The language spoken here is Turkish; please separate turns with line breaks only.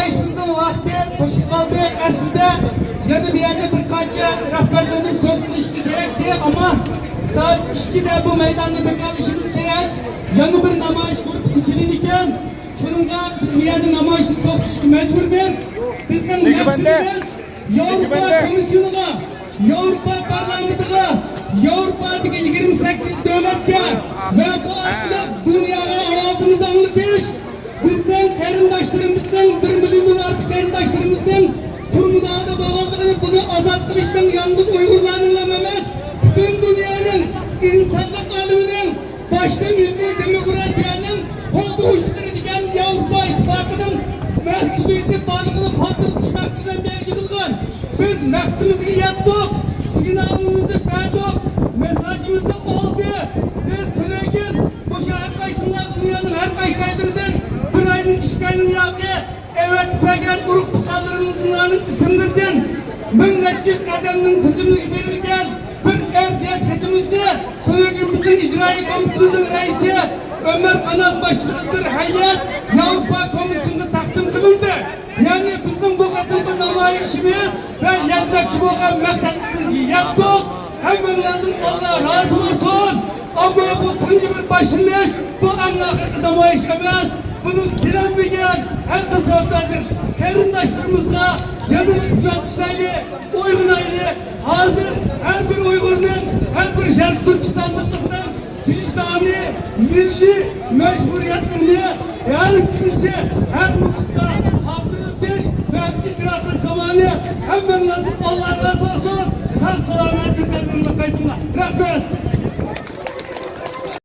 namoyishimizning vaqti qo'shib qoldi. Aslida yana bu yerda bir qancha rahbarlarimiz so'z qilishi kerakdi, ammo soat 2da bu maydonni bekalishimiz kerak. Yana bir namoyish gruppasi kelgan ekan. Shuningga biz bu yerda namoyishni to'xtatishga majburmiz. Bizning maqsadimiz Yevropa Komissiyoniga, Yevropa Parlamentiga, Yevropadagi 28 davlatga va bu orqali dunyoga ovozimizni anglatish, bizning qarindoshlarımızning 1 milliondan ortiq qarindoshlarımızning turmushida bo'lganligini, buni ozod qilishning yolg'iz Uyg'urlarning emas, butun dunyoning insonlik olamining boshdan yuzli demokratiyaning qo'lda uyushtiradigan Yevropa ittifoqining mas'uliyati borligini xotirib tushmoq bilan belgilangan. Biz maqsadimizga yetdik, signalimizni berdik, mesajimizni oldi. Biz tunagan o'sha haqiqatlar dunyoning har qaysi joylaridan bir ayning 2 ayning yoki evet bergan urug' tuqqanlarimizning ismlaridan 1400 odamning tizimiga berilgan bir arsiyat xatimizni tunaganimizning ijroiy komitemizning raisi Ömer Kanat başçılıdır hayat Yavrupa Komisyonu takdim kılındı. Yani bizim bu kadar namayişimiz ve yetmekçi olan maksatımızı yaptık. Hemenlerden Allah razı olsun. Ama bu tuncu bir başınmış, bu anlakırdı namayış emez. Bunun kirenmeyen her tasavvurdadır. Kerindaşlarımızla yanılı hizmet işleri, uygunaylı, hazır her bir Uygur'un, her bir Şerif Türkistanlıklarının vicdani, milli mecburiyetlerini her kimse, her hukukta kaldırılmış ve icraatı zamanı hemen Allah razı olsun. Sağ selamet günlerinin kaydına. Rahmet.